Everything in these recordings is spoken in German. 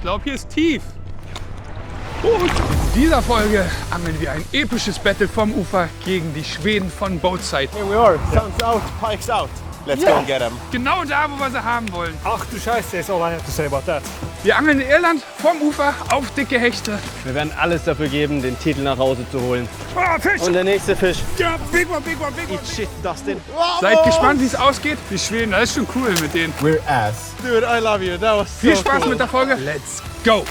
glaube, hier ist tief. Und in dieser Folge angeln wir ein episches Battle vom Ufer gegen die Schweden von Boatside. Here we are, sun's out, pike's out. Let's go and get them. Genau da, wo wir sie haben wollen. Ach du Scheiße, is all I have to say about that. Wir angeln in Irland vom Ufer auf dicke Hechte. Wir werden alles dafür geben, den Titel nach Hause zu holen. Oh, Fisch! Und der nächste Fisch. Ja, big one, big one, big one. Eat shit, Dustin. Seid gespannt, wie es ausgeht. Die Schweden, das ist schon cool mit denen. We're ass. Dude, I love you. That was so Viel Spaß cool. mit der Folge. Let's go!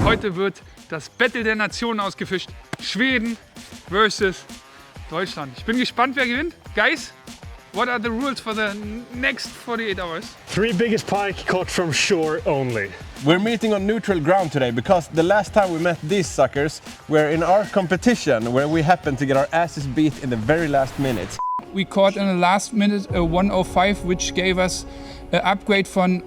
Heute wird das Battle der Nationen ausgefischt. Schweden versus Deutschland. Ich bin gespannt, wer gewinnt. Guys, what are the rules for the next 48 hours? 3 biggest pike caught from shore only. We're meeting on neutral ground today because the last time we met these suckers were in our competition where we happened to get our asses beat in the very last minute. We caught in the last minute a 105, which gave us an upgrade from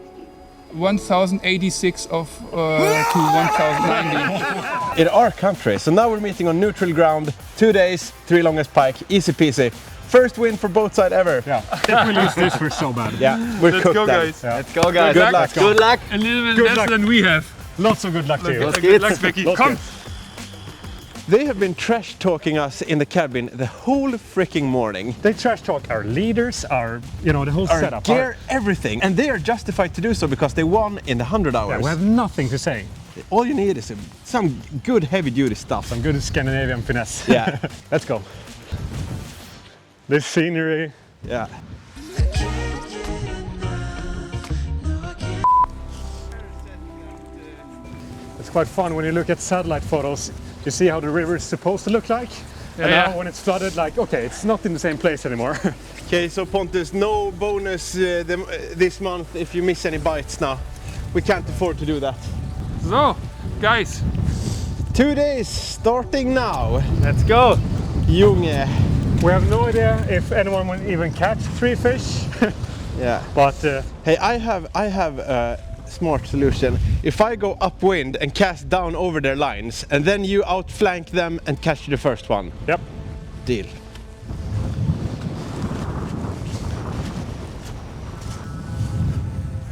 1086 to 1090. In our country, so now we're meeting on neutral ground, 2 days, 3 longest pike, easy peasy. First win for both sides ever. Yeah, if we lose this, we're so bad. Yeah, we're Let's cooked go, then. guys. Yeah. Let's go, guys. Good luck. Good luck. A little bit Good less luck. than we have. Lots of good luck to you. Los Good geht's. luck, Becky. Los Komm! geht's. They have been trash talking us in the cabin the whole freaking morning. They trash talk our leaders, our, the whole Our setup. gear, everything. And they are justified to do so because they won in the 100 hours. Yeah, we have nothing to say. All you need is some good heavy duty stuff. Some good Scandinavian finesse. Yeah. Let's go. This scenery. Yeah. It's quite fun when you look at satellite photos. You see how the river is supposed to look like. And Yeah. now when it's flooded, like, okay, it's not in the same place anymore. Okay, so Pontus, no bonus this month if you miss any bites now. We can't afford to do that. So, guys, 2 days starting now. Let's go. Junge. We have no idea if anyone will even catch 3 fish. Yeah. But Hey, I have a smart solution. If I go upwind and cast down over their lines, and then you outflank them and catch the first one. yep. Deal.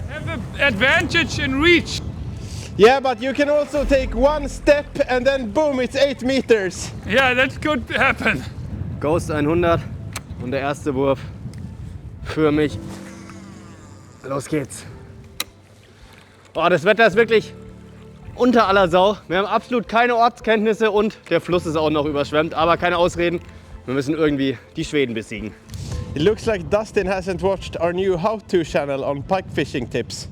have an advantage in reach. Yeah, but you can also take one step and then boom, it's 8 meters. Yeah, that could happen. Ghost 100 und der erste Wurf für mich. Los geht's. Oh, das Wetter ist wirklich unter aller Sau. Wir haben absolut keine Ortskenntnisse und der Fluss ist auch noch überschwemmt. Aber keine Ausreden. Wir müssen irgendwie die Schweden besiegen. It looks like Dustin hasn't watched our new how-to channel on pike fishing tips.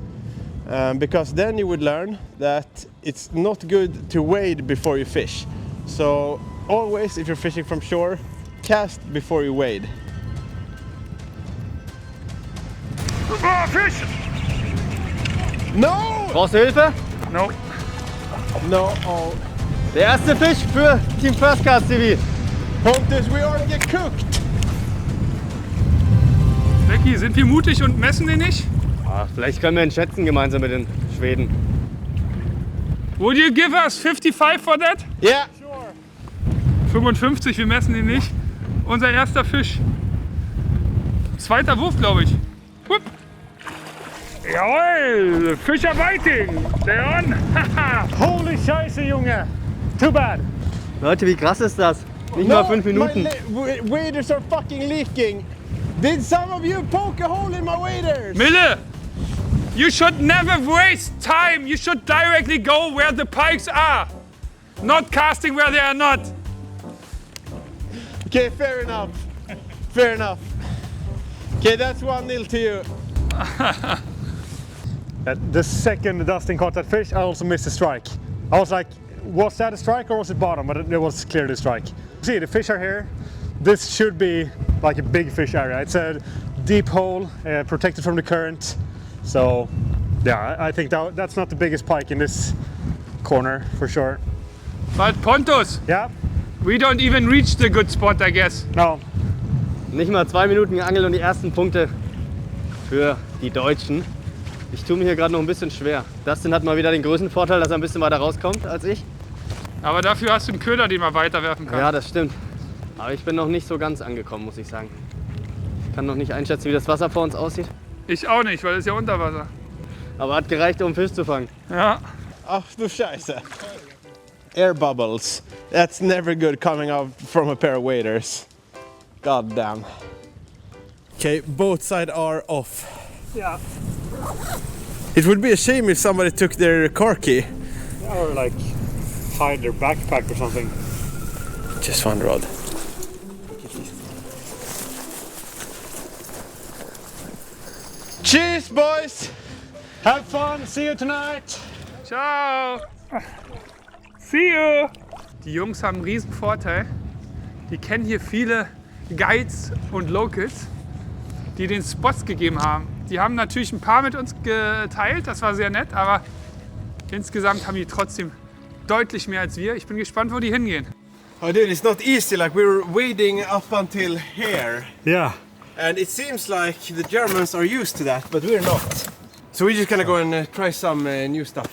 Because then you would learn that it's not good to wade before you fish. So always, if you're fishing from shore, cast before you wade. Oh, fish! No! Brauchst du Hilfe? No. No, oh. Der erste Fisch für Team First Cast TV. Pontus, we are get cooked! Becky, sind wir mutig und messen den nicht? Ah, vielleicht können wir ihn schätzen gemeinsam mit den Schweden. Would you give us 55 for that? Yeah! 55, wir messen den nicht. Unser erster Fisch. Zweiter Wurf, glaube ich. Hup. Jawohl, Fish are biting. They're on. Holy Scheiße, Junge! Too bad. Leute, wie krass ist das? Nicht mal 5 Minuten. My waders are fucking leaking. Did some of you poke a hole in my waders? Mille, you should never waste time. You should directly go where the pikes are. Not casting where they are not. Okay, fair enough. Fair enough. Okay, that's 1-0 to you. The second Dustin caught that fish, I also missed a strike. I was like, was that a strike or was it bottom? But it was clearly a strike. See, the fish are here. This should be like a big fish area. It's a deep hole, protected from the current. So, yeah, I think that's not the biggest pike in this corner for sure. But Pontus, Yeah, we don't even reach the good spot, I guess. no, Nicht mal 2 Minuten geangelt und die ersten Punkte für die Deutschen. Ich tue mir hier gerade noch ein bisschen schwer. Dustin hat mal wieder den größten Vorteil, dass er ein bisschen weiter rauskommt als ich. Aber dafür hast du einen Köder, den man weiterwerfen kann. Ja, das stimmt. Aber ich bin noch nicht so ganz angekommen, muss ich sagen. Ich kann noch nicht einschätzen, wie das Wasser vor uns aussieht. Ich auch nicht, weil es ist ja unter Wasser. Aber hat gereicht, um Fisch zu fangen. Ja. Ach du Scheiße. Air bubbles. That's never good coming out from a pair of waders. God damn. Okay, both sides are off. Yeah. It would be a shame if somebody took their car key. Or like hide their backpack or something. Just one rod. Cheers, boys! Have fun, see you tonight! Ciao. See you. Die Jungs haben einen riesen Vorteil. Die kennen hier viele Guides und Locals, die den Spots gegeben haben. Die haben natürlich ein paar mit uns geteilt, das war sehr nett, aber insgesamt haben die trotzdem deutlich mehr als wir. Ich bin gespannt, wo die hingehen. Oh dude, it's not easy, like we were wading up until here. Yeah. And it seems like the Germans are used to that, but we're not. So we're just gonna go and try some new stuff.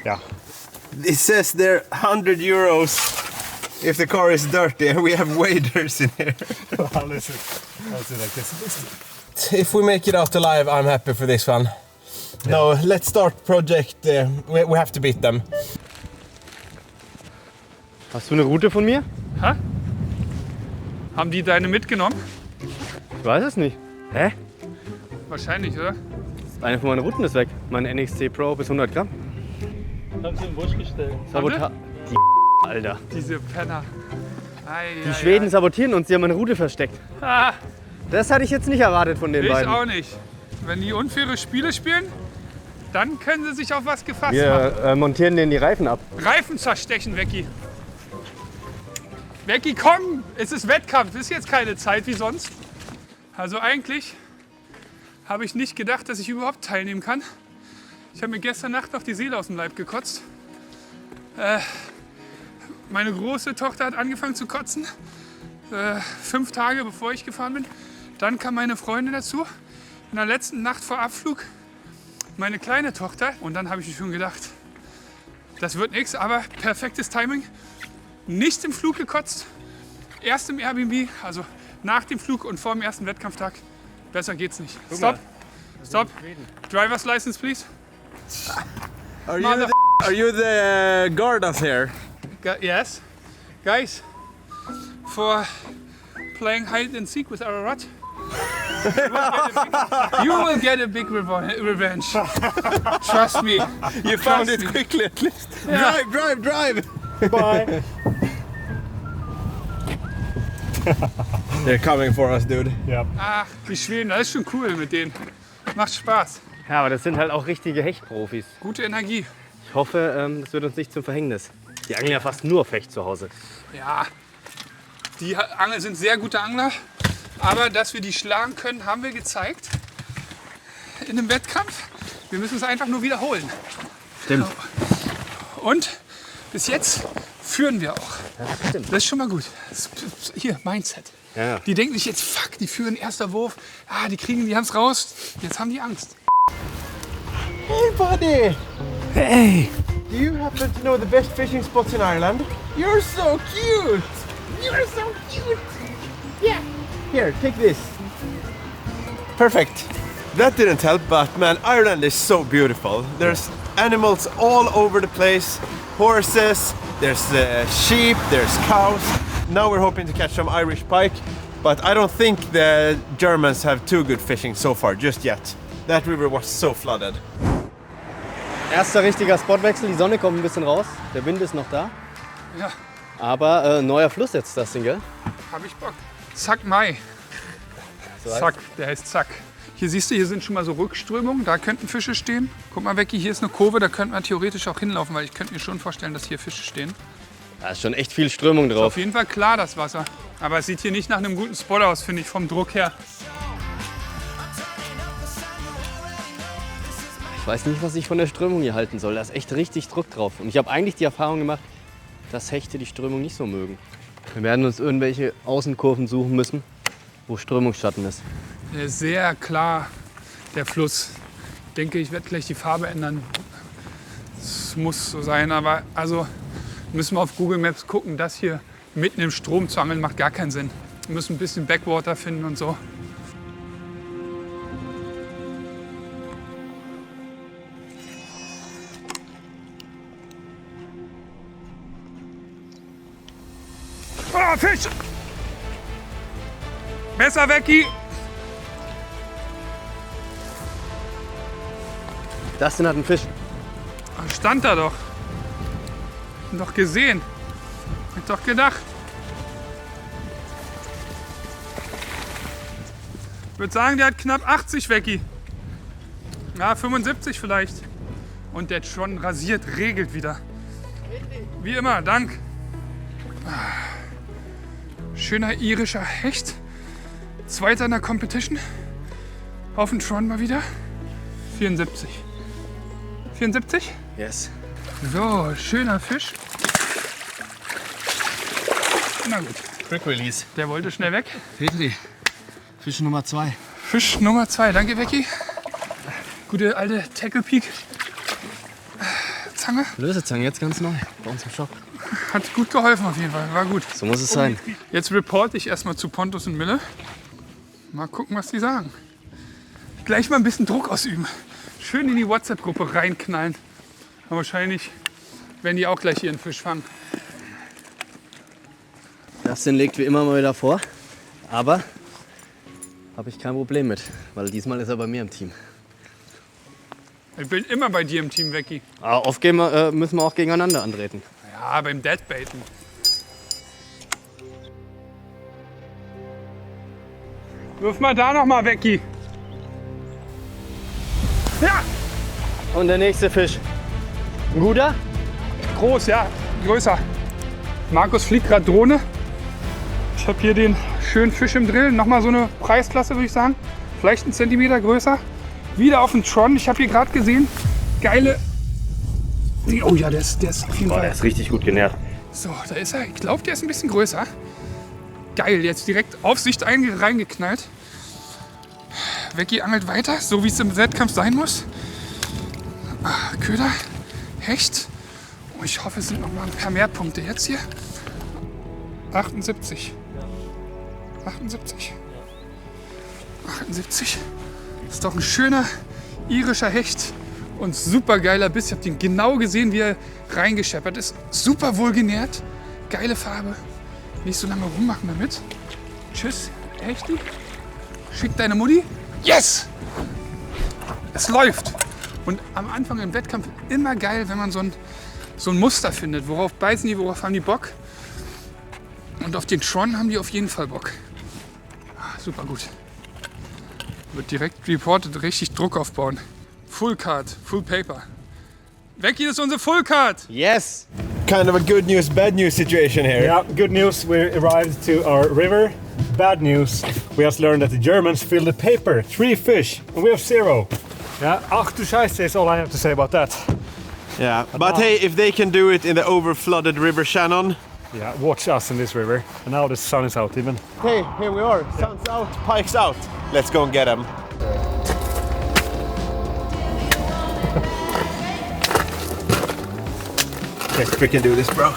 Yeah. It says they're 100 euros if the car is dirty, and we have waders in here. I'll do like this. If we make it out alive, I'm happy for this one. Yeah. No, let's start project. We have to beat them. Hast du eine Route von mir? Hä? Haben die deine mitgenommen? Ich weiß es nicht. Hä? Wahrscheinlich, oder? Eine von meinen Routen ist weg. Mein NXT Pro bis 100 Gramm. Haben sie im Busch gestellt. Sabota die Alter. Diese Penner. Die Schweden sabotieren uns, sie haben eine Route versteckt. Ah, Das hatte ich jetzt nicht erwartet von den ich beiden. auch nicht. Wenn die unfaire Spiele spielen, dann können sie sich auf was gefasst machen. Wir montieren denen die Reifen ab. Reifen zerstechen, Vecchi. Vecchi, komm! Es ist Wettkampf, ist jetzt keine Zeit wie sonst. Also eigentlich habe ich nicht gedacht, dass ich überhaupt teilnehmen kann. Ich habe mir gestern Nacht noch die Seele aus dem Leib gekotzt. Meine große Tochter hat angefangen zu kotzen. 5 Tage bevor ich gefahren bin. Dann kam meine Freundin dazu. In der letzten Nacht vor Abflug meine kleine Tochter. Und dann habe ich mir schon gedacht, das wird nichts, aber perfektes Timing. Nicht im Flug gekotzt, erst im Airbnb, also nach dem Flug und vor dem ersten Wettkampftag. Besser geht's nicht. Stop. Stop. Driver's license, please. Are you the guardas here? Yes. Guys, for playing hide and seek with Ararat, you will get a big revenge. Trust me. You found it quickly at least. Yeah. Drive! Bye. They're coming for us, dude. Yep. Ach, die Schweden, das ist schon cool mit denen. Macht Spaß. Ja, aber das sind halt auch richtige Hechtprofis. Gute Energie. Ich hoffe, das wird uns nicht zum Verhängnis. Die angeln ja fast nur auf Hecht zu Hause. Ja, die Angler sind sehr gute Angler. Aber dass wir die schlagen können, haben wir gezeigt in einem Wettkampf. Wir müssen es einfach nur wiederholen. Stimmt. Und bis jetzt führen wir auch. Ja, stimmt. Das ist schon mal gut. Hier, Mindset. Ja. Die denken sich jetzt, fuck, die führen erster Wurf. Ah, die haben es raus. Jetzt haben die Angst. Hey, buddy! Hey! Do you happen to know the best fishing spots in Ireland? You're so cute! You're so cute! Yeah! Here, take this. Perfect. That didn't help, but man, Ireland is so beautiful. There's animals all over the place. Horses, there's sheep, there's cows. Now we're hoping to catch some Irish pike, but I don't think the Germans have too good fishing so far, just yet. That river was so flooded. Erster richtiger Spotwechsel, die Sonne kommt ein bisschen raus, der Wind ist noch da. Ja, Aber neuer Fluss jetzt das Ding, gell? hab ich Bock. Zack Mai. Zack, der heißt Zack. Hier siehst du, hier sind schon mal so Rückströmungen, da könnten Fische stehen. Guck mal, Vecchi, hier ist eine Kurve, da könnte man theoretisch auch hinlaufen, weil ich könnte mir schon vorstellen, dass hier Fische stehen. Da ist schon echt viel Strömung Ist drauf. auf jeden Fall klar, das Wasser. Aber es sieht hier nicht nach einem guten Spot aus, finde ich, vom Druck her. Ich weiß nicht, was ich von der Strömung hier halten soll. Da ist echt richtig Druck drauf. Und ich habe eigentlich die Erfahrung gemacht, dass Hechte die Strömung nicht so mögen. Wir werden uns irgendwelche Außenkurven suchen müssen, wo Strömungsschatten ist. Sehr klar der Fluss. Ich denke, ich werde gleich die Farbe ändern. Es muss so sein, aber also müssen wir auf Google Maps gucken. Das hier mitten im Strom zu angeln macht gar keinen Sinn. Wir müssen ein bisschen Backwater finden und so. Oh, Fisch! Besser, Becky! Dustin hat einen Fisch. Stand da doch. Hab doch gesehen. Hab doch gedacht. Ich würde sagen, der hat knapp 80, Becky. Ja, 75 vielleicht. Und der schon rasiert, regelt wieder. Wie immer, dank. Schöner irischer Hecht. Zweiter in der Competition. Auf den Tron mal wieder. 74. 74? Yes. So, schöner Fisch. Na gut, Quick Release. der wollte schnell weg. Petri, Fisch Nummer 2. Fisch Nummer 2, danke Becky. Gute alte Tackle Peak Zange. Lösezange, jetzt ganz neu. Bei uns im Shop. Hat gut geholfen auf jeden Fall, war gut. So muss es sein. Jetzt reporte ich erstmal zu Pontus und Mille. Mal gucken, was die sagen. Gleich mal ein bisschen Druck ausüben. Schön in die WhatsApp-Gruppe reinknallen. Aber wahrscheinlich werden die auch gleich ihren Fisch fangen. Dustin legt wie immer mal wieder vor. Aber habe ich kein Problem mit, weil diesmal ist er bei mir im Team. Ich bin immer bei dir im Team, Becky. Aber oft müssen wir auch gegeneinander antreten. Ja, beim Deadbaiten. Wirf mal da noch mal, Becky. Ja, Und der nächste Fisch. Ein guter? groß, ja, größer. Markus fliegt gerade Drohne. Ich habe hier den schönen Fisch im Drill. Nochmal so eine Preisklasse, würde ich sagen. Vielleicht einen Zentimeter größer. Wieder auf dem Tron. Ich habe hier gerade gesehen, geile... Oh ja, der ist auf jeden Fall... Der ist richtig gut genährt. So, da ist er. Ich glaube, der ist ein bisschen größer. Geil, jetzt direkt auf Sicht reingeknallt. Becky angelt weiter, so wie es im Wettkampf sein muss. Köder, Hecht. Oh, ich hoffe, es sind noch mal ein paar mehr Punkte jetzt hier. 78. 78. 78. Ist doch ein schöner irischer Hecht und super geiler Biss. Ich habe den genau gesehen, wie er reingescheppert ist. Super wohl genährt. Geile Farbe. Nicht so lange rummachen damit. Tschüss, Hechti. Schick deine Mutti. Yes! Es läuft. Und am Anfang im Wettkampf immer geil, wenn man so ein Muster findet. Worauf beißen die, worauf haben die Bock? Und auf den Tron haben die auf jeden Fall Bock. Super gut. Wird direkt reported, richtig Druck aufbauen. Full Card, Full Paper. Becky, das ist unsere Full Card. Yes! Kind of a good news, bad news situation here. Yeah, good news, we arrived to our river. Bad news, we just learned that the Germans filled the paper. 3 fish, and we have 0. Yeah, ach du Scheiße is all I have to say about that. Yeah, but hey, if they can do it in the over-flooded River Shannon. Yeah, watch us in this river. And now the sun is out even. Hey, here we are. Sun's out, pike's out. Let's go and get them. Yes, we can do this, bro.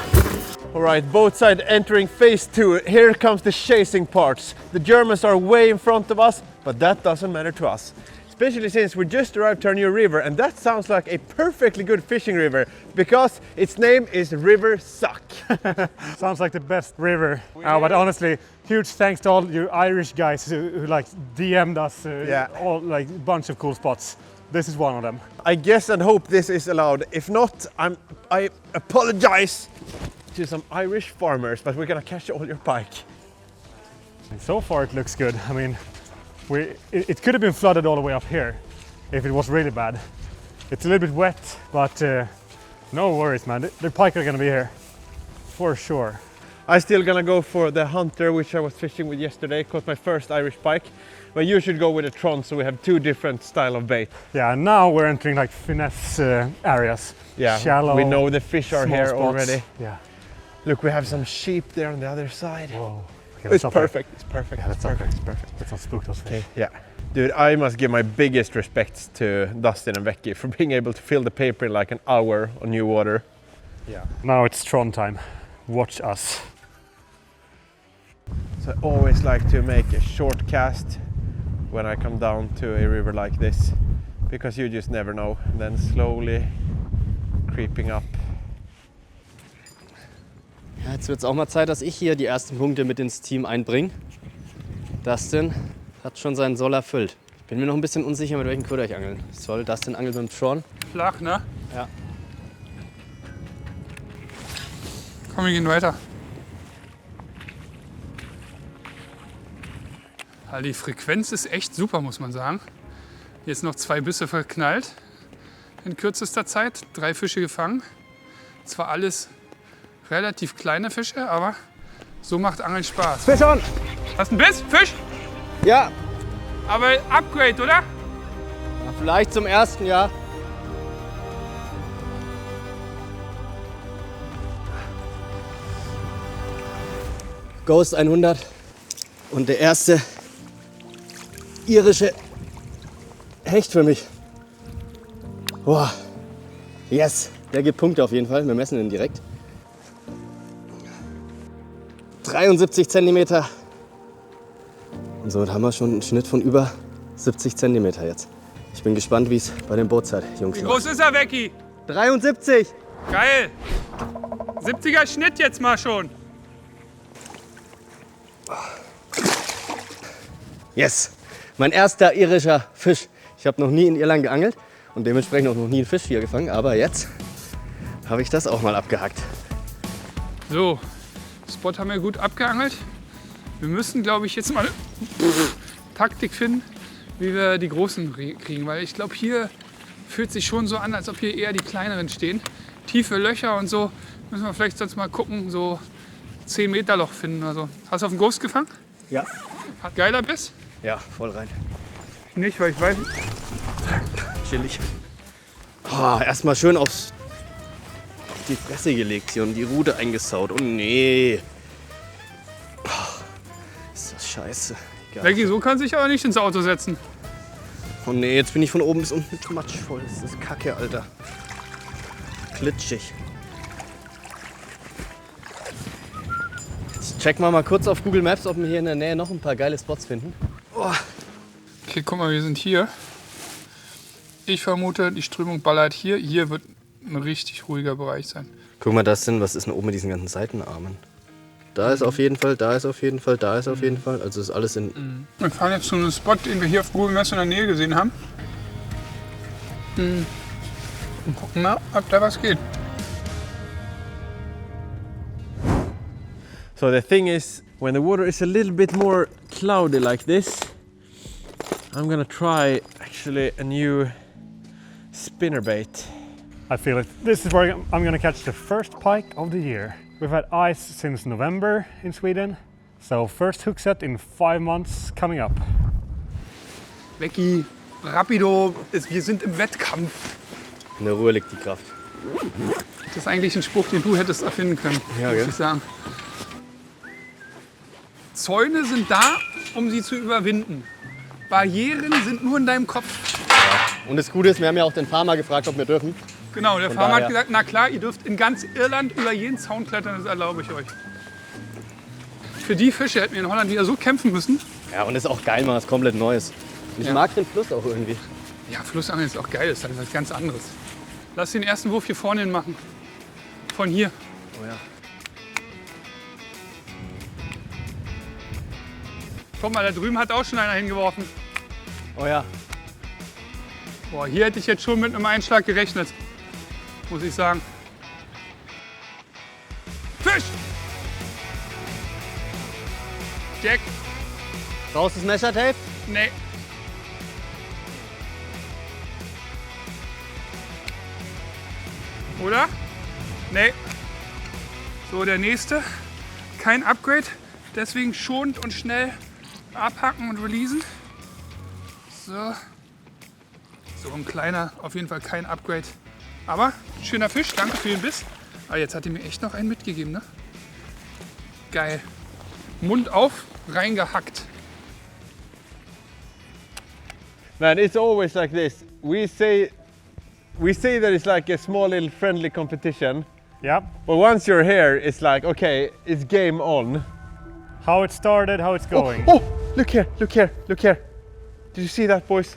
All right, boat side entering phase 2. Here comes the chasing parts. The Germans are way in front of us, but that doesn't matter to us. Especially since we just arrived to our new river, and that sounds like a perfectly good fishing river because its name is River Suck. Sounds like the best river. But honestly, huge thanks to all you Irish guys who like DM'd us all like a bunch of cool spots. This is one of them. I guess and hope this is allowed. If not, I apologize to some Irish farmers, but we're gonna catch all your pike. And so far it looks good. I mean, it could have been flooded all the way up here if it was really bad. It's a little bit wet, but no worries, man. The pike are gonna be here for sure. I'm still gonna go for the hunter, which I was fishing with yesterday. Caught my first Irish pike. But you should go with a Tron, so we have 2 different style of bait. Yeah, and now we're entering like finesse areas. Yeah, shallow. we know the fish are small here spots. already. Yeah. Look, we have some sheep there on the other side. Whoa. Okay, It's let's stop there. perfect. It's perfect. Yeah, It's let's perfect. It's perfect. Let's not spook those fish. Yeah. Dude, I must give my biggest respects to Dustin and Becky for being able to fill the paper in like an hour on new water. Yeah. Now it's Tron time. Watch us. So I always like to make a short cast when I come down to a river like this, because you just never know. And then slowly creeping up. Ja, jetzt wird es auch mal Zeit, dass ich hier die ersten Punkte mit ins Team einbringe. Dustin hat schon seinen Soll erfüllt. Ich bin mir noch ein bisschen unsicher, mit welchem Köder ich angeln soll. Dustin angelt mit dem Tron. Flach, ne? Ja. Komm, wir gehen weiter. Also die Frequenz ist echt super, muss man sagen. Jetzt noch 2 Bisse verknallt in kürzester Zeit. 3 Fische gefangen. Zwar alles relativ kleine Fische, aber so macht Angeln Spaß. Fisch on! Hast du einen Biss? Fisch? Ja, Aber Upgrade, oder? vielleicht zum ersten Jahr. Ghost 100 und der erste irische Hecht für mich. Boah, yes, der gibt Punkte auf jeden Fall. Wir messen ihn direkt. 73 cm. Und somit haben wir schon einen Schnitt von über 70 cm jetzt. Ich bin gespannt, wie es bei den Bootsheit-Jungs Wie läuft. groß ist er, Becky? 73! Geil. 70er Schnitt jetzt mal schon. Yes! Mein erster irischer Fisch. Ich habe noch nie in Irland geangelt und dementsprechend auch noch nie einen Fisch hier gefangen. Aber jetzt habe ich das auch mal abgehackt. So, Spot haben wir gut abgeangelt. Wir müssen, glaube ich, jetzt mal eine Taktik finden, wie wir die großen kriegen. Weil ich glaube, hier fühlt sich schon so an, als ob hier eher die kleineren stehen. Tiefe Löcher und so. Müssen wir vielleicht sonst mal gucken, so 10 Meter Loch finden oder so. Hast du auf den Ghost gefangen? Ja. Hat geiler Biss? Ja, voll rein. Nicht, weil ich weiß. Chillig. Oh, erstmal schön auf die Fresse gelegt hier und die Rute eingesaut. Oh nee. Oh, ist das scheiße. Egal. Becky, so kann sich aber nicht ins Auto setzen. Oh nee, jetzt bin ich von oben bis unten mit Matsch voll. Das ist Kacke, Alter. Klitschig. Jetzt checken wir mal kurz auf Google Maps, ob wir hier in der Nähe noch ein paar geile Spots finden. Oh. Okay, guck mal, wir sind hier. Ich vermute, die Strömung ballert hier. Hier wird ein richtig ruhiger Bereich sein. Guck mal, das sind, was ist denn oben mit diesen ganzen Seitenarmen? Da ist auf jeden Fall, da ist auf jeden Fall, da ist auf jeden Fall. Also ist alles in. Wir fahren jetzt zu einem Spot, den wir hier auf Google Maps in der Nähe gesehen haben. Und gucken mal, ob da was geht. So the thing is, when the water is a little bit more cloudy like this, I'm gonna try actually a new spinnerbait. I feel it. This is where I'm going to catch the first pike of the year. We've had ice since November in Sweden, so first hook set in 5 months coming up. Becky, rapido, wir sind im Wettkampf. In der Ruhe liegt die Kraft. Das ist eigentlich ein Spruch, den du hättest erfinden können, Ja, muss gell? ich sagen. Zäune sind da, um sie zu überwinden. Barrieren sind nur in deinem Kopf. Und das Gute ist, wir haben ja auch den Farmer gefragt, ob wir dürfen. Genau, der Von Farmer hat daher- gesagt, na klar, ihr dürft in ganz Irland über jeden Zaun klettern, das erlaube ich euch. Für die Fische hätten wir in Holland wieder so kämpfen müssen. Ja, und ist auch geil, mal was komplett Neues. Und ich Ja. mag den Fluss auch irgendwie. Ja, Flussangeln ist auch geil, das ist halt was ganz anderes. Lass den ersten Wurf hier vorne hin machen. Von hier. Oh ja. Guck mal, da drüben hat auch schon einer hingeworfen. Oh ja. Boah, hier hätte ich jetzt schon mit einem Einschlag gerechnet, muss ich sagen. Fisch! Jack? Brauchst du das Messertape? Nee. Oder? Nee. So, der nächste. Kein Upgrade, deswegen schonend und schnell abhacken und releasen. So. So ein kleiner, auf jeden Fall kein Upgrade. Aber schöner Fisch, danke für den Biss. Aber jetzt hat er mir echt noch einen mitgegeben, ne? Geil. Mund auf, reingehackt. Man, it's always like this. We say that it's like a small little friendly competition, Yeah, but once you're here, it's like, okay, it's game on. how it started, how it's going. Oh, look here, look here, look here. Did you see that, boys?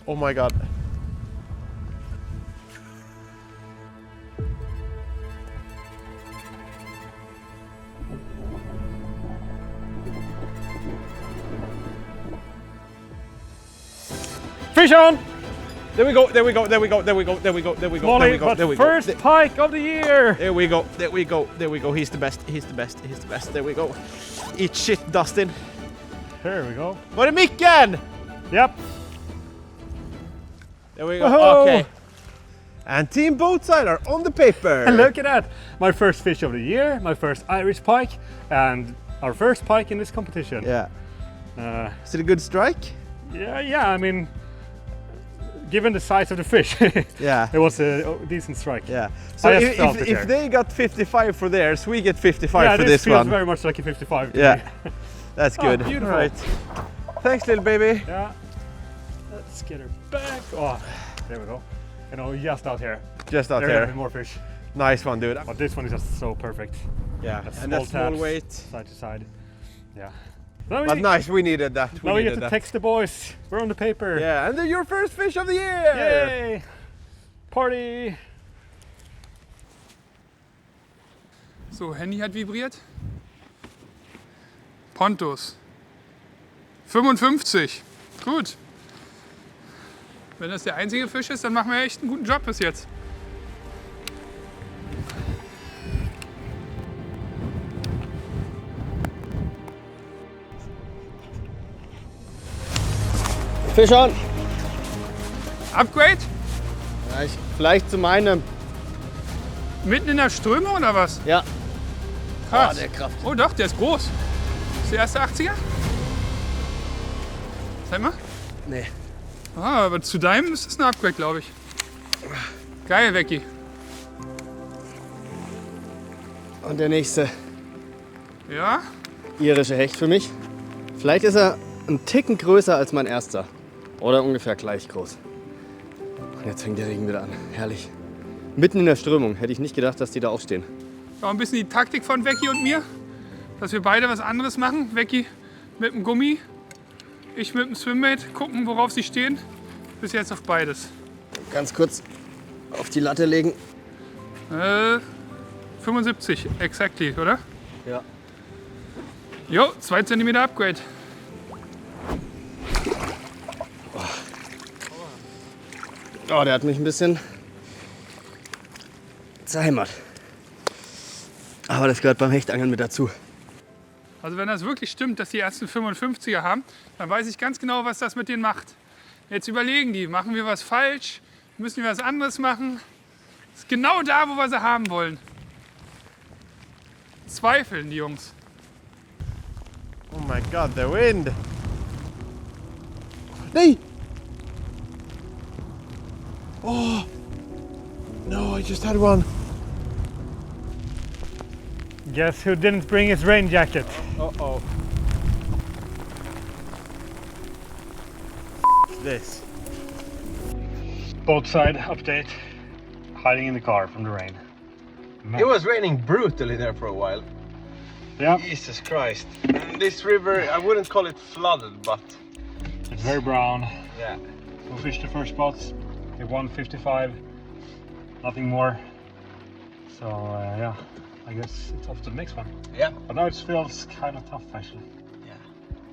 Oh my God. Fish on! There we go, there we go, there we go, there we go, there we go, there we go, there Molly, we go, but there we go. first pike of the year! There we go, there we go, there we go. He's the best, he's the best, he's the best. There we go. Eat shit, Dustin. Here we go. Var är micken? Yep. There we go. Whoa. Okay. And Team Boatside are on the paper. And look at that! My first fish of the year, my first Irish pike, and our first pike in this competition. Yeah. Is it a good strike? Yeah, I mean, given the size of the fish, Yeah. it was a decent strike. Yeah. So I just felt it if there. they got 55 for theirs, we get 55 Yeah, for this this feels one. very much like a 55 to Yeah. me. That's Oh, good. beautiful. All right. Thanks, little baby. Yeah. Let's get her back. Oh, there we go. You know, just out here. Just out There are a there. bit more fish. Nice one, dude. But this one is just so perfect. Yeah. That's And that's small tabs, weight. Side to side. Yeah. Now But we, nice, we needed that. now we get needed to that. text the boys. We're on the paper. Yeah, and they're your first fish of the year. Yay! Party! So, Handy hat vibriert. Pontus. 55. Gut. Wenn das der einzige Fisch ist, dann machen wir echt einen guten Job bis jetzt. Fish on! Upgrade? Vielleicht zu meinem. Mitten in der Strömung oder was? Ja. Krass. Oh, der Kraft. Oh doch, der ist groß. Ist der erste 80er? Zeig mal. Nee. Ah, aber zu deinem ist das ein Upgrade, glaube ich. Geil, Becky. Und der nächste Ja? irische Hecht für mich. Vielleicht ist er ein Ticken größer als mein erster. Oder ungefähr gleich groß. Und jetzt fängt der Regen wieder an. Herrlich. Mitten in der Strömung. Hätte ich nicht gedacht, dass die da aufstehen. Auch ein bisschen die Taktik von Becky und mir, dass wir beide was anderes machen. Becky mit dem Gummi, ich mit dem Swimmait, gucken, worauf sie stehen. Bis jetzt auf beides. Ganz kurz auf die Latte legen. 75, exactly, oder? Ja. Jo, 2 cm Upgrade. Oh, der hat mich ein bisschen zerhämmert. Aber das gehört beim Hechtangeln mit dazu. Also wenn das wirklich stimmt, dass die ersten 55er haben, dann weiß ich ganz genau, was das mit denen macht. Jetzt überlegen die, machen wir was falsch? Müssen wir was anderes machen? Das ist genau da, wo wir sie haben wollen. Zweifeln die Jungs. Oh my god, the wind! Nee! Oh! No, I just had one. Guess who didn't bring his rain jacket? Uh-oh. This. Boat side update. Hiding in the car from the rain. It was raining brutally there for a while. Yeah, Jesus Christ. And this river, I wouldn't call it flooded, but it's very brown. yeah. We fished the first spots. It won 55. Nothing more. So yeah, I guess it's off to the next one. Yeah. But now it feels kind of tough actually. Yeah.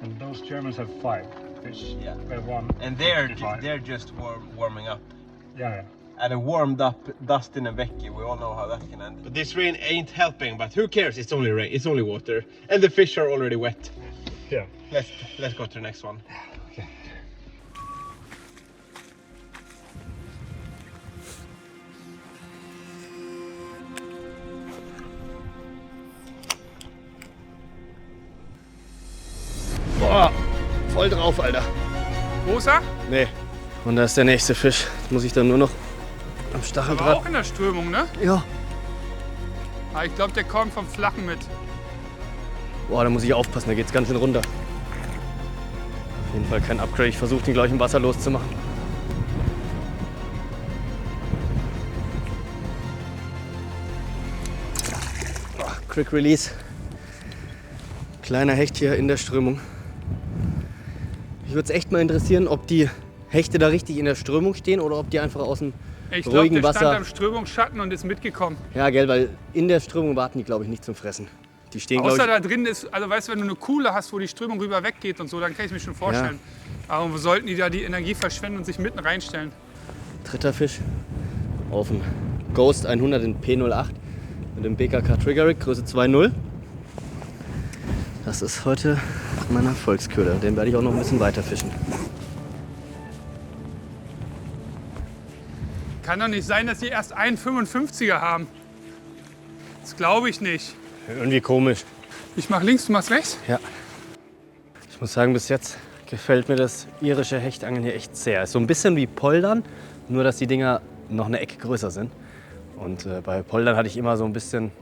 And those Germans have 5 fish. Yeah. We have 1. And 55. they're just warming up. Yeah. And a warmed up Dustin and Becky, we all know how that can end. But this rain ain't helping, but who cares? It's only rain, it's only water. And the fish are already wet. Yeah. Let's go to the next one. Okay. Boah, voll drauf, Alter. Großer, Nee. Und da ist der nächste Fisch. Jetzt muss ich dann nur noch am aber Stacheldraht. auch in der Strömung, ne? Ja. Aber ich glaube, der kommt vom Flachen mit. Boah, da muss ich aufpassen, da geht's ganz schön runter. Auf jeden Fall kein Upgrade. Ich versuche den gleich im Wasser loszumachen. Boah, Quick Release. Kleiner Hecht hier in der Strömung. Mich würde es echt mal interessieren, ob die Hechte da richtig in der Strömung stehen oder ob die einfach aus dem Ich glaube, ruhigen der Wasser. stand am Strömungsschatten und ist mitgekommen. Ja, gell, weil in der Strömung warten die, glaube ich, nicht zum Fressen. Die stehen, glaube Außer ich. da drin ist, also weißt du, wenn du eine Kuhle hast, wo die Strömung rüber weggeht und so, dann kann ich mir schon vorstellen. Aber wo sollten die da die Energie verschwenden und sich mitten reinstellen? Dritter Fisch auf dem Ghost 100 in P08 mit dem BKK Trigger Rig, Größe 2.0. Das ist heute mein Erfolgsköder. Den werde ich auch noch ein bisschen weiter fischen. Kann doch nicht sein, dass die erst einen 55er haben. Das glaube ich nicht. Irgendwie komisch. Ich mach links, du machst rechts. Ja. Ich muss sagen, bis jetzt gefällt mir das irische Hechtangeln hier echt sehr. Ist so ein bisschen wie Poldern, nur dass die Dinger noch eine Ecke größer sind. Und bei Poldern hatte ich immer so ein bisschen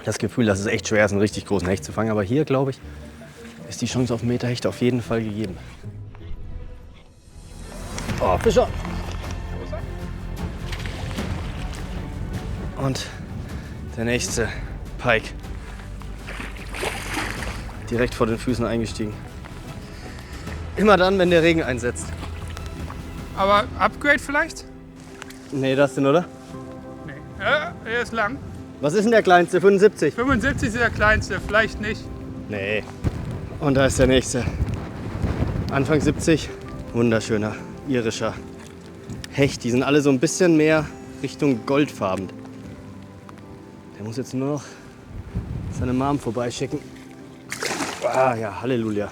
das Gefühl, dass es echt schwer ist, einen richtig großen Hecht zu fangen. Aber hier, glaube ich, ist die Chance auf einen Meterhecht auf jeden Fall gegeben. Oh, Fischer! Und der nächste Pike. Direkt vor den Füßen eingestiegen. Immer dann, wenn der Regen einsetzt. Aber Upgrade vielleicht? Nee, das denn, oder? Nee. Ja, er ist lang. Was ist denn der kleinste? 75? 75 ist der kleinste, vielleicht nicht. Nee. Und da ist der nächste. Anfang 70. Wunderschöner irischer Hecht. Die sind alle so ein bisschen mehr Richtung goldfarben. Der muss jetzt nur noch seine Mom vorbeischicken. Ah ja, Halleluja.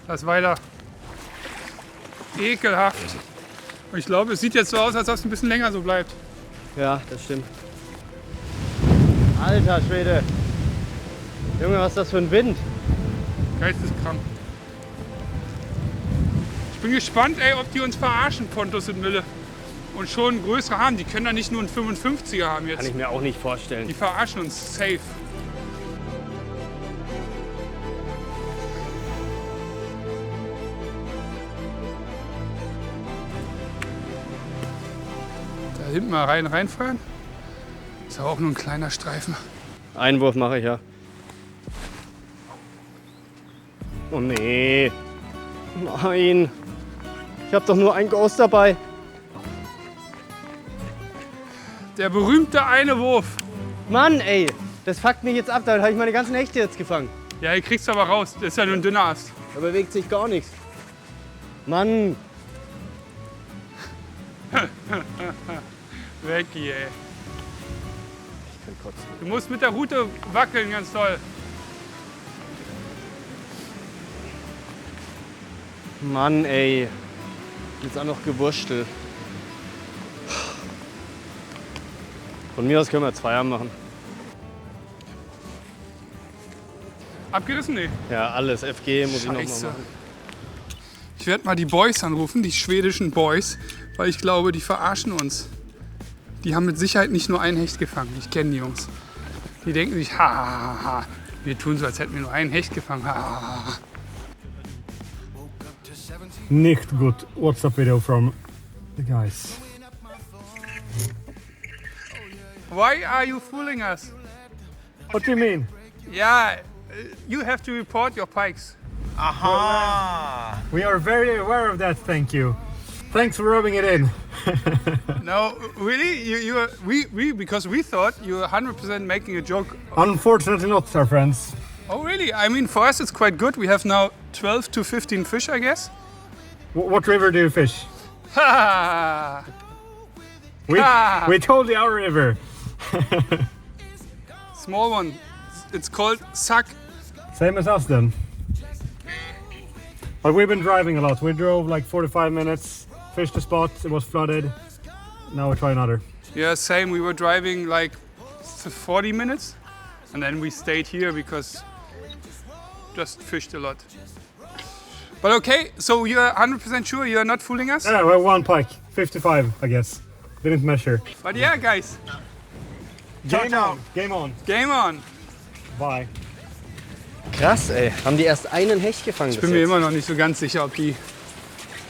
Das ist weiter ekelhaft. Und ich glaube, es sieht jetzt so aus, als ob es ein bisschen länger so bleibt. Ja, das stimmt. Alter Schwede. Junge, was ist das für ein Wind? Geisteskrank. Ich bin gespannt, ey, ob die uns verarschen, Pontus und Mille. Und schon größere haben. Die können da nicht nur einen 55er haben Kann jetzt. ich mir auch nicht vorstellen. Die verarschen uns safe. Da hinten mal reinfahren. Ist aber auch nur ein kleiner Streifen. Einwurf mache ich ja. Oh nee. Nein. Ich habe doch nur einen Ghost dabei. Der berühmte eine Wurf. Mann, ey. Das fuckt mich jetzt ab. Damit habe ich meine ganzen Hechte jetzt gefangen. Ja, hier kriegst du aber raus. Das ist ja nur ein dünner Ast. Da bewegt sich gar nichts. Mann. Weg hier, ey. Ich kann kotzen. Du musst mit der Rute wackeln, ganz toll. Mann, ey. Jetzt auch noch gewurstelt. Von mir aus können wir Zweier machen. Abgerissen? Nee. Ja, alles. FG muss ich noch mal Scheiße. machen. Ich werde mal die Boys anrufen, die schwedischen Boys, weil ich glaube, die verarschen uns. Die haben mit Sicherheit nicht nur einen Hecht gefangen. Ich kenne die Jungs. Die denken sich, ha, ha, ha, ha. Wir tun so, als hätten wir nur einen Hecht gefangen. Ha, ha, ha. Nicht good WhatsApp video from the guys. Why are you fooling us? What do you mean? Yeah, you have to report your pikes. We are very aware of that, thank you. Thanks for rubbing it in. No, really? We because we thought you were 100% making a joke. Unfortunately not, our friends. Oh, really? I mean, for us it's quite good. We have now 12 to 15 fish, I guess. What river do you fish? Ha! We told you our river. Small one. It's called Sack. Same as us then. But we've been driving a lot. We drove like 45 minutes, fished a spot, it was flooded. Now we try another. Yeah, same. We were driving like 40 minutes and then we stayed here because just fished a lot. But okay, so you're 100% sure you're not fooling us? Yeah, well, one pike, 55, I guess. Didn't measure. But yeah, guys, Game on. Game on. game on. Bye. Krass, ey. Haben die erst einen Hecht gefangen? Ich bin mir immer noch nicht so ganz sicher, ob die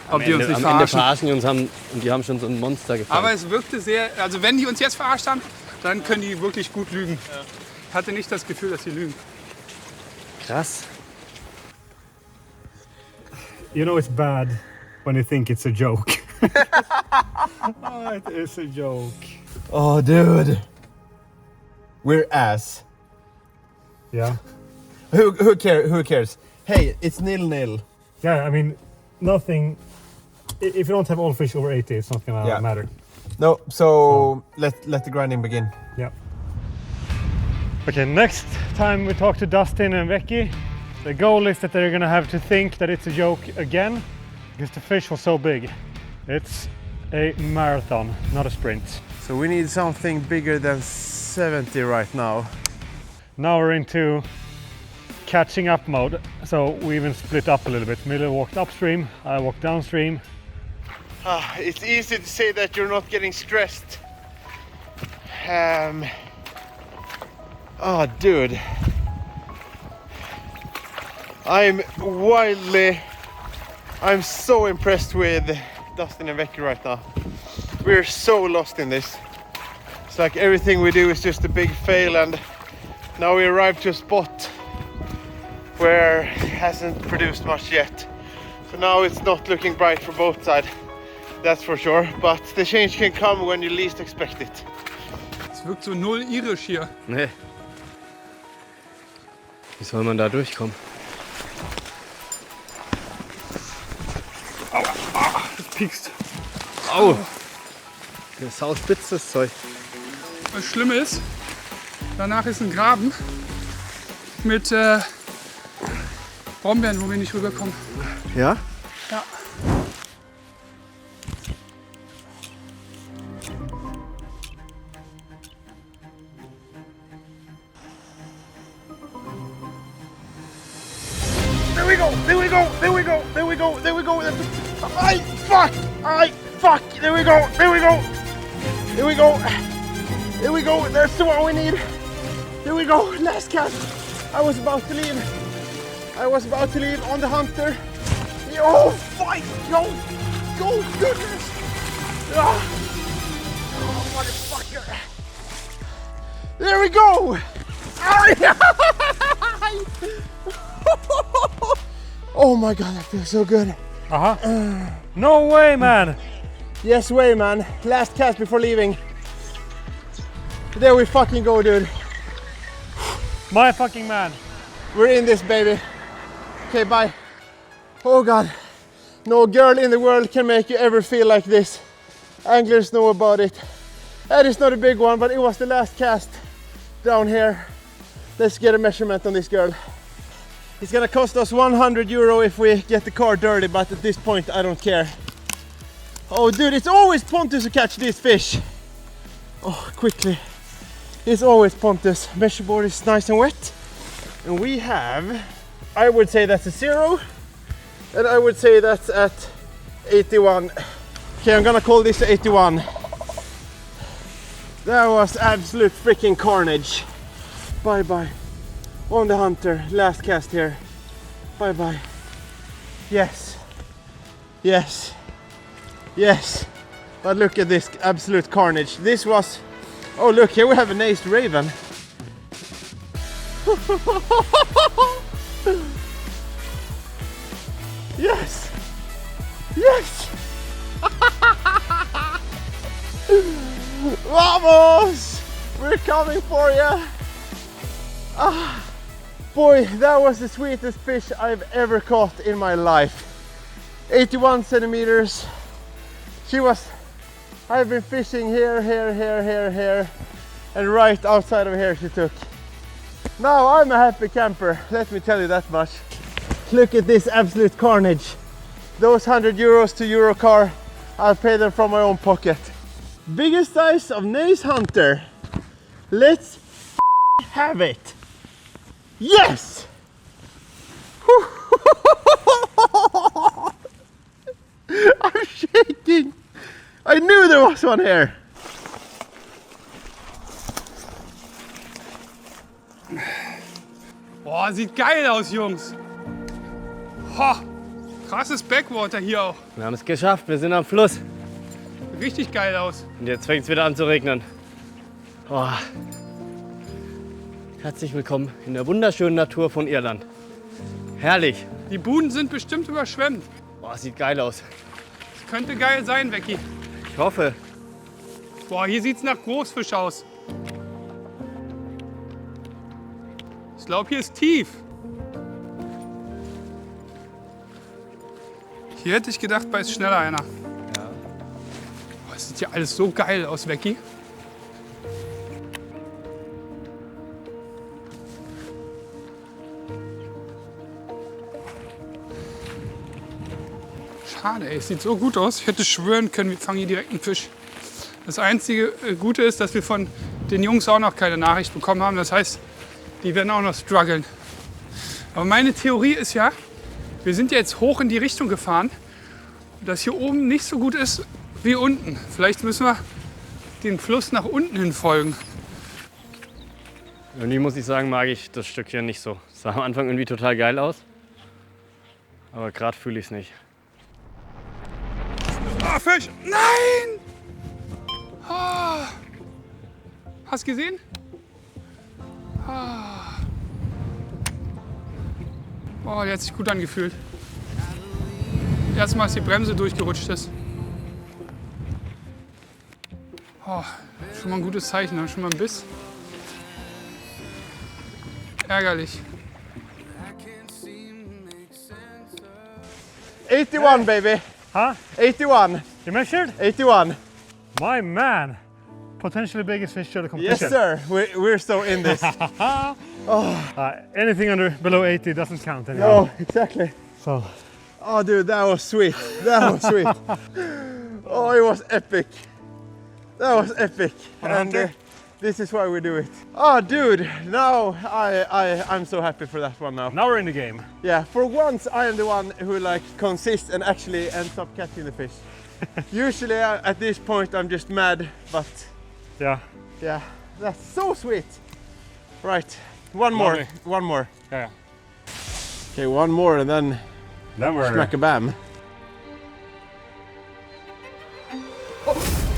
uns am nicht Ende verarschen. verarschen die uns und die haben schon so ein Monster gefangen. Aber es wirkte sehr, also wenn die uns jetzt verarscht haben, dann können die wirklich gut lügen. Ich hatte nicht das Gefühl, dass sie lügen. Krass. You know it's bad when you think it's a joke. Oh, it is a joke. Oh, dude. We're ass. Yeah. Who cares? Hey, it's 0-0. Yeah, I mean, nothing. If you don't have all fish over 80, it's not gonna Yeah. matter. No, so let the grinding begin. Yeah. Okay, next time we talk to Dustin and Becky, the goal is that they're gonna have to think that it's a joke again, because the fish was so big. It's a marathon, not a sprint. So we need something bigger than 70 right now. Now we're into catching up mode, so we even split up a little bit. Miller walked upstream, I walked downstream. It's easy to say that you're not getting stressed. Oh, dude. I'm so impressed with Dustin and Becky right now. We're so lost in this. It's like everything we do is just a big fail, and now we arrived to a spot where it hasn't produced much yet. So now it's not looking bright for both sides, that's for sure. But the change can come when you least expect it. Es wirkt so null irisch hier. Nee. Wie soll man da durchkommen? Das piekst. Au! Das ist sauspitz, das Zeug. Das Schlimme ist, danach ist ein Graben mit Brombeeren, wo wir nicht rüberkommen. Ja? Ja. There we go, there we go, there we go, there we go, there we go. I fuck, there we go, there we go, there we go, there we go, that's the one we need. There we go, last cast. I was about to leave on the hunter. Oh, fight, go, goodness. Oh, motherfucker. There we go. Oh my god, that feels so good. No way, man! Yes way, man. Last cast before leaving. There we fucking go, dude. My fucking man. We're in this, baby. Okay, bye. Oh god. No girl in the world can make you ever feel like this. Anglers know about it. That is not a big one, but it was the last cast down here. Let's get a measurement on this girl. It's gonna cost us 100 euro if we get the car dirty, but at this point I don't care. Oh dude, it's always Pontus to catch these fish. Oh, quickly. It's always Pontus. Measure board is nice and wet. And we have, I would say that's a 0. And I would say that's at 81. Okay, I'm gonna call this 81. That was absolute freaking carnage. Bye bye. On the hunter, last cast here. Bye bye. Yes. Yes. Yes. But look at this absolute carnage. This was, oh look, here we have an ace raven. Yes. Yes. Vamos! We're coming for you. Boy, that was the sweetest fish I've ever caught in my life. 81 centimeters. I've been fishing here, and right outside of here she took. Now I'm a happy camper, let me tell you that much. Look at this absolute carnage. Those 100 euros to Eurocar, I'll pay them from my own pocket. Biggest size of Nace Hunter. Let's have it. Yes! I'm shaking. I knew there was one here. Boah, sieht geil aus, Jungs. Ho, krasses Backwater hier auch. Wir haben es geschafft, wir sind am Fluss. Richtig geil aus. Und jetzt fängt es wieder an zu regnen. Oh. Herzlich willkommen in der wunderschönen Natur von Irland. Herrlich. Die Buhnen sind bestimmt überschwemmt. Boah, sieht geil aus. Das könnte geil sein, Becky. Ich hoffe. Boah, hier sieht's nach Großfisch aus. Ich glaube, hier ist tief. Hier hätte ich gedacht, beißt schneller einer. Ja. Oh, das sieht ja alles so geil aus, Becky. Schade, ey, es sieht so gut aus. Ich hätte schwören können, wir fangen hier direkt einen Fisch. Das einzige Gute ist, dass wir von den Jungs auch noch keine Nachricht bekommen haben. Das heißt, die werden auch noch strugglen. Aber meine Theorie ist ja, wir sind jetzt hoch in die Richtung gefahren, dass hier oben nicht so gut ist wie unten. Vielleicht müssen wir den Fluss nach unten hin folgen. Irgendwie muss ich sagen, mag ich das Stück hier nicht so. Es sah am Anfang irgendwie total geil aus. Aber gerade fühle ich es nicht. Ah, Fisch! Nein! Ah. Hast du gesehen? Ah. Oh, der hat sich gut angefühlt. Erstmal, als die Bremse durchgerutscht ist. Oh, schon mal ein gutes Zeichen, schon mal ein Biss. Ärgerlich. 81, baby. Huh? 81. You measured? 81. My man. Potentially biggest fish of the competition. Yes, sir. We're so in this. Anything below 80 doesn't count anymore. Oh, exactly. So. Oh, dude, that was sweet. That was sweet. Oh, it was epic. That was epic. And this is why we do it. Oh, dude, now I'm so happy for that one now. Now we're in the game. Yeah, for once I am the one who like consists and actually ends up catching the fish. Usually at this point I'm just mad, but Yeah. yeah, that's so sweet. Right, one more, Lovely. one more. Yeah. Okay, one more and then Then we're. smack a bam.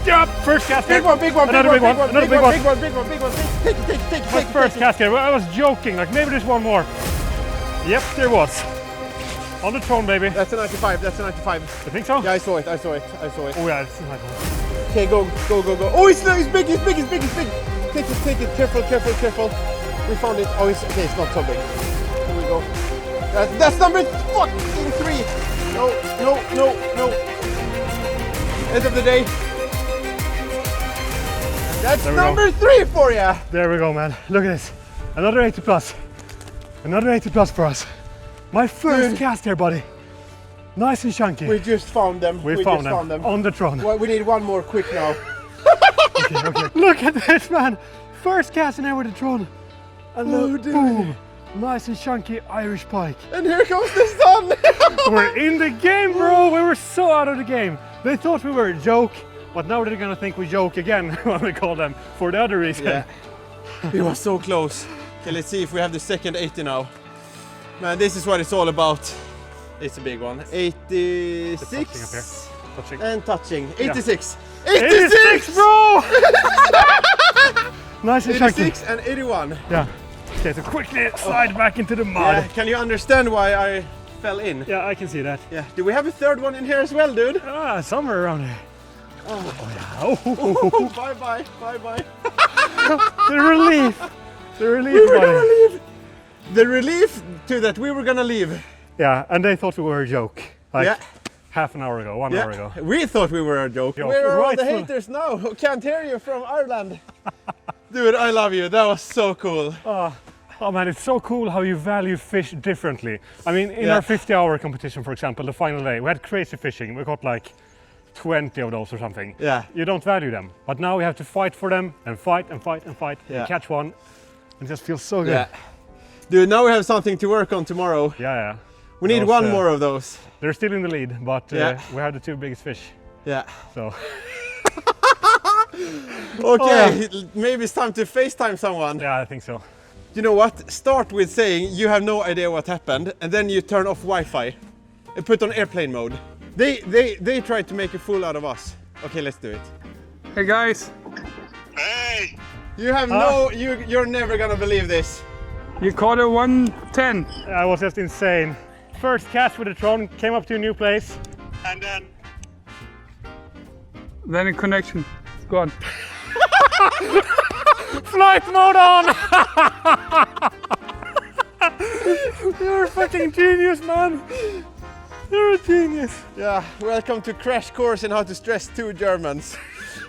Yeah, first cast. Big one, big one, Another big big one, one, another big big one, one. big one, big one, big one. Take it, take it, take it. First cast here. I was joking. Like maybe there's one more. Yep, there was. On the throne, baby. That's a 95, that's a 95. You think so? Yeah, I saw it, I saw it, I saw it. Oh yeah, it's like one. Okay, go, go, go, go. Oh, it's big, it's big, it's big, it's big. Take it, careful, careful, careful. We found it. Oh, it's okay, it's not so big. Here we go. That's number fucking 3. No, no, no, no. End of the day. That's There we number 3 for you. There we go, man. Look at this. Another 80 plus. Another 80 plus for us. My first Dude. cast here, buddy. Nice and chunky. We just found them. We just found them on the throne. Well, we need one more quick now. Okay. Look at this, man. First cast in there with the throne. And Oh, look, dude. boom. Nice and chunky Irish pike. And here comes the sun. We're in the game, bro. We were so out of the game. They thought we were a joke, but now they're gonna think we joke again when we call them for the other reason. Yeah. We were so close. Okay, let's see if we have the second 80 now. Man, this is what it's all about. It's a big one. 86 Touching up here. Touching. and touching. Yeah. 86. 86, bro! Nice and chunky. 86 and 81. Yeah. Okay, so quickly slide back into the mud. Yeah, can you understand why I fell in? Yeah, I can see that. Yeah. Do we have a third one in here as well, dude? Ah, somewhere around here. Oh. Oh, Oh, bye bye, bye bye. the relief. The relief, We were buddy. gonna leave. The relief to that we were gonna leave. Yeah, and they thought we were a joke. Like Yeah. half an hour ago, 1 hour ago. We thought we were a joke. Joke. Where are all the Rightful. haters now who can't hear you from Ireland? Dude, I love you. That was so cool. Oh man, it's so cool how you value fish differently. I mean, in Yeah. our 50-hour competition, for example, the final day, we had crazy fishing. We got like 20 of those or something. Yeah. You don't value them. But now we have to fight for them and fight and fight and fight Yeah. and catch one. It just feels so good. Yeah. Dude, now we have something to work on tomorrow. Yeah. We need Those, one more of those. They're still in the lead, but Yeah. we have the 2 biggest fish. Yeah. So Okay, maybe it's time to FaceTime someone. yeah, I think so. You know what? Start with saying you have no idea what happened, and then you turn off Wi-Fi and put on airplane mode. They tried to make a fool out of us. Okay, let's do it. Hey guys, Hey! You have you're never gonna believe this. you caught a 110. I was just insane. First cast with the Tron, came up to a new place. And then Then a connection. It's gone. Flight mode on! You're a fucking genius, man! You're a genius. Yeah, welcome to crash course in how to stress 2 Germans.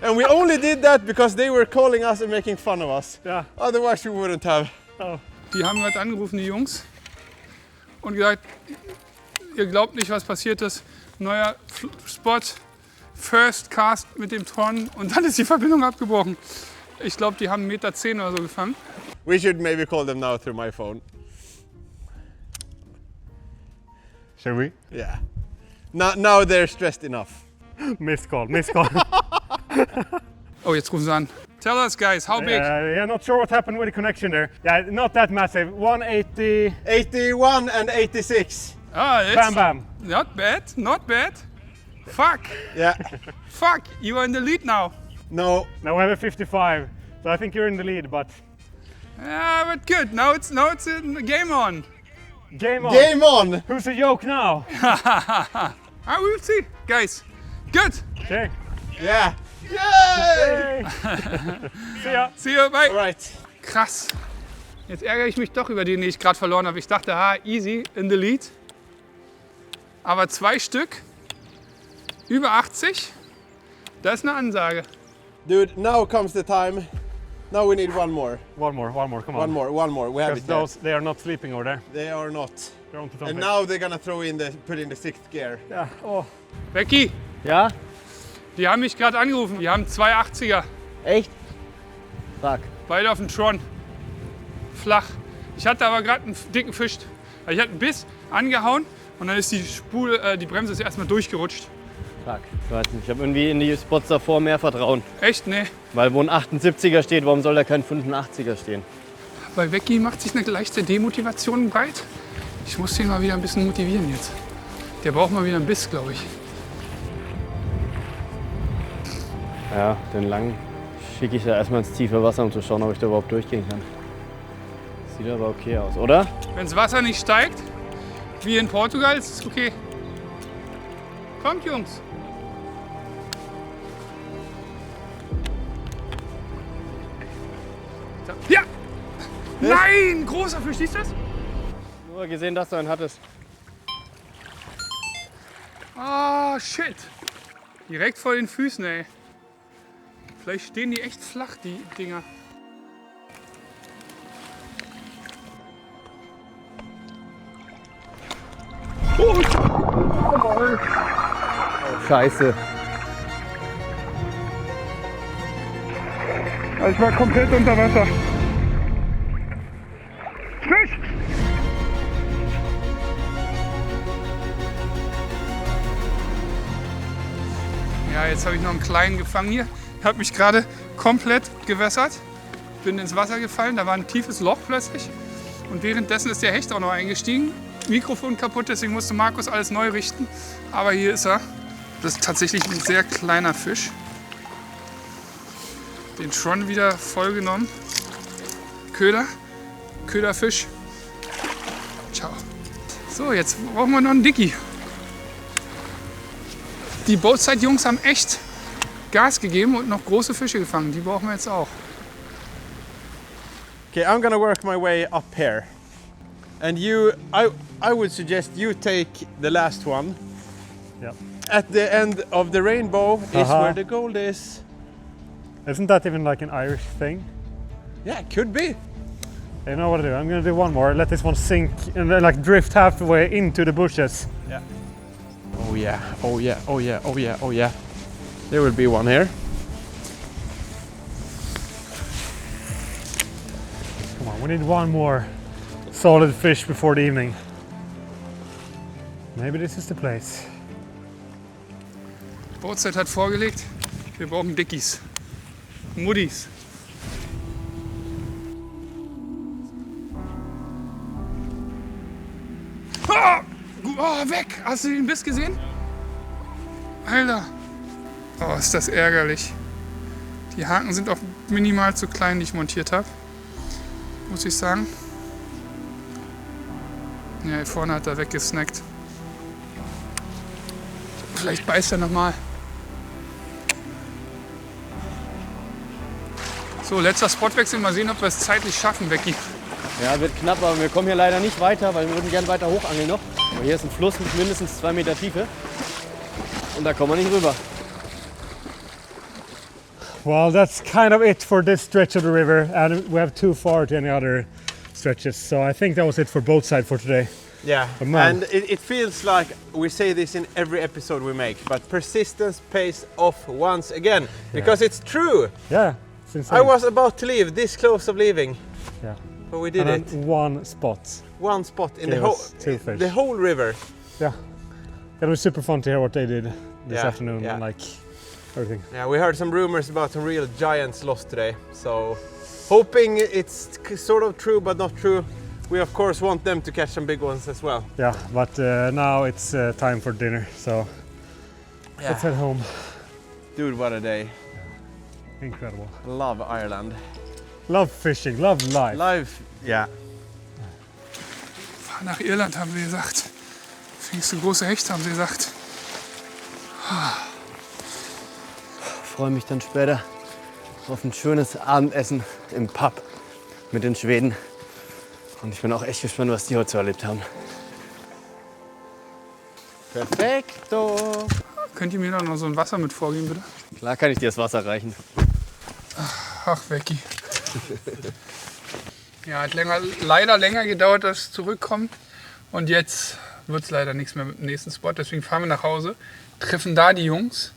And we only did that because they were calling us and making fun of us. Yeah. Otherwise we wouldn't have. Oh. Die haben gerade angerufen, die Jungs, und gesagt, ihr glaubt nicht, was passiert ist. Neuer Spot, First Cast mit dem Tron und dann ist die Verbindung abgebrochen. Ich glaube, die haben 1,10 Meter oder so gefangen. We should maybe call them now through my phone. Shall we? Yeah. Now they're stressed enough. Missed call, missed call. Oh, jetzt rufen sie an. Tell us guys, how big? Yeah, not sure what happened with the connection there. Yeah, not that massive. 180. 81 and 86. Ah, it's Bam bam. not bad, not bad. Fuck, Yeah. fuck, you are in the lead now. No. Now we have a 55. So I think you're in the lead, but Yeah, but good. Now it's in the game on. game on. Game on. Who's a yoke now? I will see, guys. Good. Okay. Yeah. Yay! See ya. See you, bye. Alright. Krass. Jetzt ärgere ich mich doch über den ich gerade verloren habe. Ich dachte, easy in the lead. Aber 2 Stück, über 80, das ist eine Ansage. Dude, now comes the time. Now we need one more. One more, come on. One more. We have Because it there. those, they are not sleeping over there. They are not. They're on to And something. now they're gonna put in the 6th gear. Yeah. Oh. Becky, Ja? die haben mich gerade angerufen. Die haben 2 80er. Echt? Fuck. Beide auf dem Tron. Flach. Ich hatte aber gerade einen dicken Fisch. Also ich hatte einen Biss angehauen und dann ist die Bremse ist erstmal durchgerutscht. Fuck. Ich weiß nicht. Ich habe irgendwie in die Spots davor mehr Vertrauen. Echt? Nee. Weil wo ein 78er steht, warum soll da kein 85er stehen? Bei Becky macht sich eine leichte Demotivation breit. Ich muss den mal wieder ein bisschen motivieren jetzt. Der braucht mal wieder einen Biss, glaube ich. Ja, den langen schicke ich ja erstmal ins tiefe Wasser, um zu schauen, ob ich da überhaupt durchgehen kann. Sieht aber okay aus, oder? Wenn das Wasser nicht steigt, wie in Portugal, ist es okay. Kommt, Jungs. Ja! Nein! Großer Fisch, siehst du das? Nur gesehen, dass du einen hattest. Ah, shit. Direkt vor den Füßen, ey. Vielleicht stehen die echt flach, die Dinger. Scheiße. Ich war komplett unter Wasser. Fisch! Ja, jetzt habe ich noch einen kleinen gefangen hier. Ich habe mich gerade komplett gewässert. Bin ins Wasser gefallen, da war ein tiefes Loch plötzlich. Und währenddessen ist der Hecht auch noch eingestiegen. Mikrofon kaputt, deswegen musste Markus alles neu richten. Aber hier ist er. Das ist tatsächlich ein sehr kleiner Fisch. Den Tron wieder voll genommen. Köderfisch. Ciao. So, jetzt brauchen wir noch einen Dickie. Die Boatside-Jungs haben echt Gas gegeben und noch große Fische gefangen. Die brauchen wir jetzt auch. Okay, I'm gonna work my way up here. And I would suggest you take the last one. Yeah. At the end of the rainbow is where the gold is. Isn't that even like an Irish thing? Yeah, it could be. You know what to do? I'm gonna do one more. Let this one sink and then like drift halfway into the bushes. Yeah. Oh yeah, oh yeah, oh yeah, oh yeah, oh yeah. There will be one here. Come on, we need one more solid fish before the evening. Maybe this is the place. Boatside hat vorgelegt, wir brauchen Dickies. Muddis. Oh, weg! Hast du den Biss gesehen? Alter! Oh, ist das ärgerlich. Die Haken sind auch minimal zu klein, die ich montiert habe. Muss ich sagen. Ja, hier vorne hat er weggesnackt. Vielleicht beißt er nochmal. So, letzter Spotwechsel. Mal sehen, ob wir es zeitlich schaffen, Becky. Ja, wird knapp, aber wir kommen hier leider nicht weiter, weil wir würden gerne weiter hochangeln noch. Aber hier ist ein Fluss mit mindestens 2 Meter Tiefe und da kommen wir nicht rüber. Well, that's kind of it for this stretch of the river, and we have too far to any other stretches. So I think that was it for both sides for today. Yeah, But man. and it feels like we say this in every episode we make, but persistence pays off once again, because it's true. Yeah, it's insane. I was about to leave, this close of leaving, Yeah. but we did And it. then one spot. One spot in Gave the whole us 2 fish. the whole river. Yeah. It was super fun to hear what they did this Yeah, afternoon yeah. and like everything. Yeah, we heard some rumors about some real giants lost today, so hoping it's sort of true but not true. We of course want them to catch some big ones as well. Yeah, but now it's time for dinner, so let's head home. Dude, what a day. Incredible. Love Ireland. Love fishing, love life. Life, yeah. Fahr nach Irland, haben sie gesagt. Fängst du große Hechte, haben sie gesagt. Ich freue mich dann später auf ein schönes Abendessen im Pub mit den Schweden. Und ich bin auch echt gespannt, was die heute so erlebt haben. Perfekto! Könnt ihr mir noch so ein Wasser mit vorgeben, bitte? Klar kann ich dir das Wasser reichen. Ach, Becky. Ja, hat leider länger gedauert, das Zurückkommen. Und jetzt wird es leider nichts mehr mit dem nächsten Spot. Deswegen fahren wir nach Hause, treffen da die Jungs.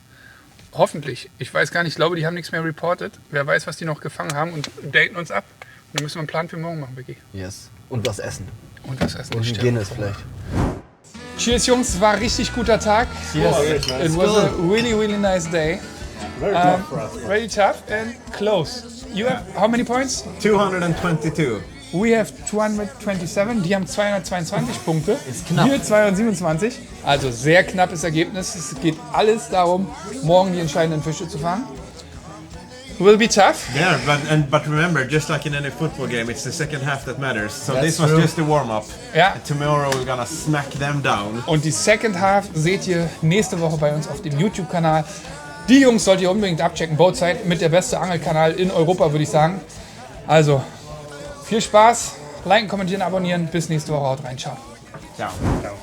Hoffentlich. Ich weiß gar nicht, ich glaube, die haben nichts mehr reported. Wer weiß, was die noch gefangen haben und daten uns ab. Und dann müssen wir einen Plan für morgen machen, Becky. Yes. Und was essen. Und das Essen. Und Hygiene vielleicht. Cheers, Jungs. Es war ein richtig guter Tag. Yes. It was a really, really nice day. Very tough for us. Very tough and close. You have how many points? 222. We have 227, die haben 222 Punkte. Ist knapp. Wir 227. Also sehr knappes Ergebnis. Es geht alles darum, morgen die entscheidenden Fische zu fangen. Will be tough. Yeah, but remember, just like in any football game, it's the second half that matters. So That's this was true. just the warm-up. Ja. Tomorrow we're gonna smack them down. Und die Second Half seht ihr nächste Woche bei uns auf dem YouTube-Kanal. Die Jungs sollt ihr unbedingt abchecken. Boatside mit der beste Angelkanal in Europa, würde ich sagen. Also, viel Spaß. Liken, kommentieren, abonnieren. Bis nächste Woche. Haut rein. Ciao. Ciao. Ciao.